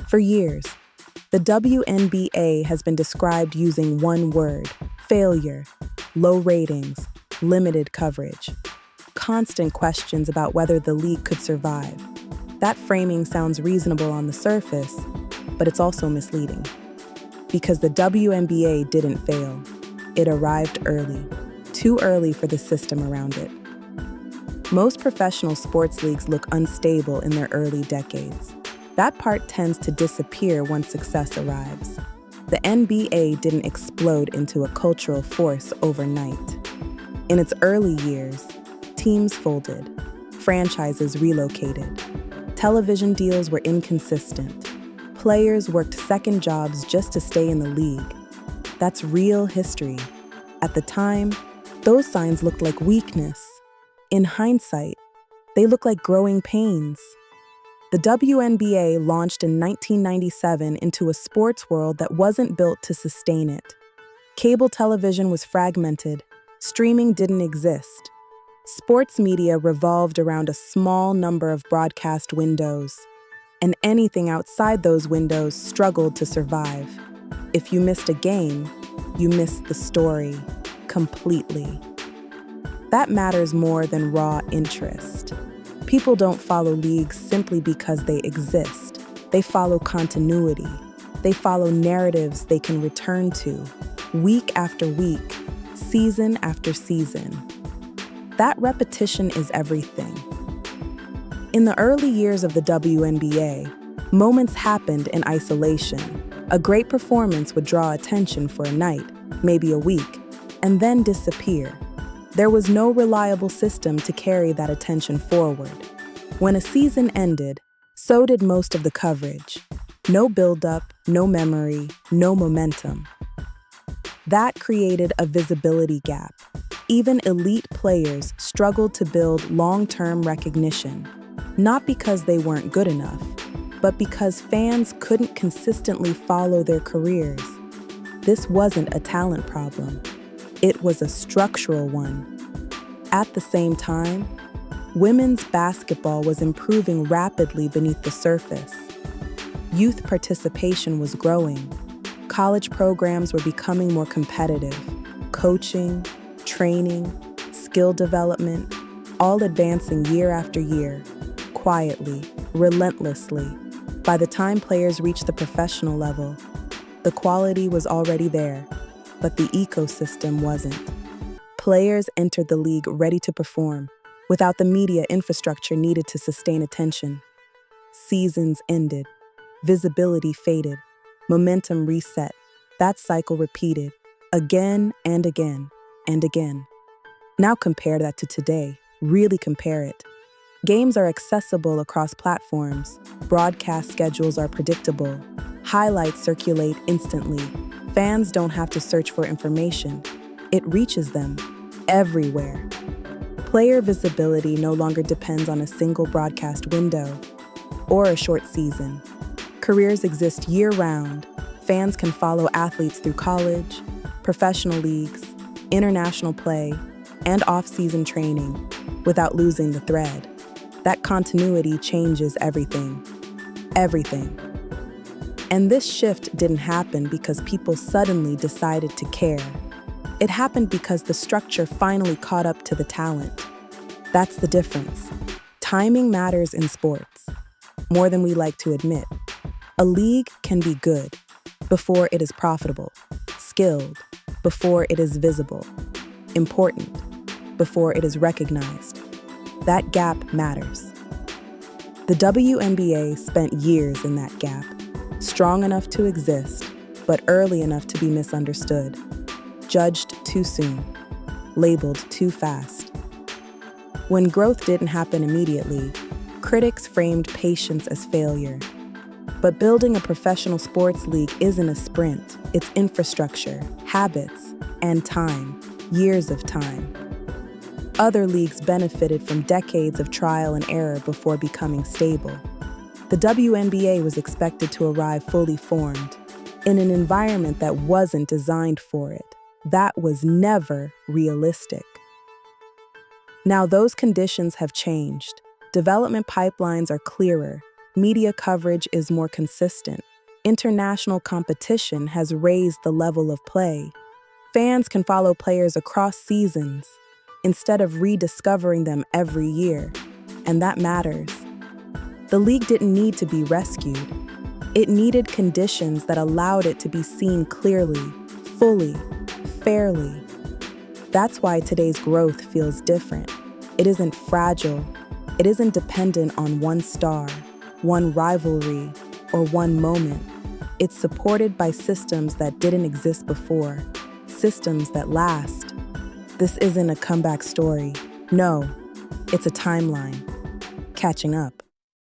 For years, the WNBA has been described using one word: failure, low ratings, limited coverage, constant questions about whether the league could survive. That framing sounds reasonable on the surface, but it's also misleading. Because the WNBA didn't fail. It arrived early, too early for the system around it. Most professional sports leagues look unstable in their early decades. That part tends to disappear once success arrives. The NBA didn't explode into a cultural force overnight. In its early years, teams folded, franchises relocated, television deals were inconsistent, players worked second jobs just to stay in the league. That's real history. At the time, those signs looked like weakness. In hindsight, they look like growing pains. The WNBA launched in 1997 into a sports world that wasn't built to sustain it. Cable television was fragmented. Streaming didn't exist. Sports media revolved around a small number of broadcast windows, and anything outside those windows struggled to survive. If you missed a game, you missed the story completely. That matters more than raw interest. People don't follow leagues simply because they exist. They follow continuity. They follow narratives they can return to, week after week, season after season. That repetition is everything. In the early years of the WNBA, moments happened in isolation. A great performance would draw attention for a night, maybe a week, and then disappear. There was no reliable system to carry that attention forward. When a season ended, so did most of the coverage. No build-up, no memory, no momentum. That created a visibility gap. Even elite players struggled to build long-term recognition, not because they weren't good enough, but because fans couldn't consistently follow their careers. This wasn't a talent problem. It was a structural one. At the same time, women's basketball was improving rapidly beneath the surface. Youth participation was growing. College programs were becoming more competitive. Coaching, training, skill development, all advancing year after year, quietly, relentlessly. By the time players reached the professional level, the quality was already there, but the ecosystem wasn't. Players entered the league ready to perform, without the media infrastructure needed to sustain attention. Seasons ended, visibility faded, momentum reset. That cycle repeated, again and again and again. Now compare that to today. Really compare it. Games are accessible across platforms. Broadcast schedules are predictable. Highlights circulate instantly. Fans don't have to search for information. It reaches them everywhere. Player visibility no longer depends on a single broadcast window or a short season. Careers exist year-round. Fans can follow athletes through college, professional leagues, international play, and off-season training without losing the thread. That continuity changes everything. Everything. And this shift didn't happen because people suddenly decided to care. It happened because the structure finally caught up to the talent. That's the difference. Timing matters in sports, more than we like to admit. A league can be good before it is profitable, skilled before it is visible, important before it is recognized. That gap matters. The WNBA spent years in that gap, strong enough to exist, but early enough to be misunderstood, judged too soon, labeled too fast. When growth didn't happen immediately, critics framed patience as failure. But building a professional sports league isn't a sprint. It's infrastructure, habits, and time, years of time. Other leagues benefited from decades of trial and error before becoming stable. The WNBA was expected to arrive fully formed, in an environment that wasn't designed for it. That was never realistic. Now those conditions have changed. Development pipelines are clearer. Media coverage is more consistent. International competition has raised the level of play. Fans can follow players across seasons instead of rediscovering them every year, and that matters. The league didn't need to be rescued. It needed conditions that allowed it to be seen clearly, fully, fairly. That's why today's growth feels different. It isn't fragile. It isn't dependent on one star, one rivalry, or one moment. It's supported by systems that didn't exist before, systems that last. This isn't a comeback story. No, it's a timeline. Catching up.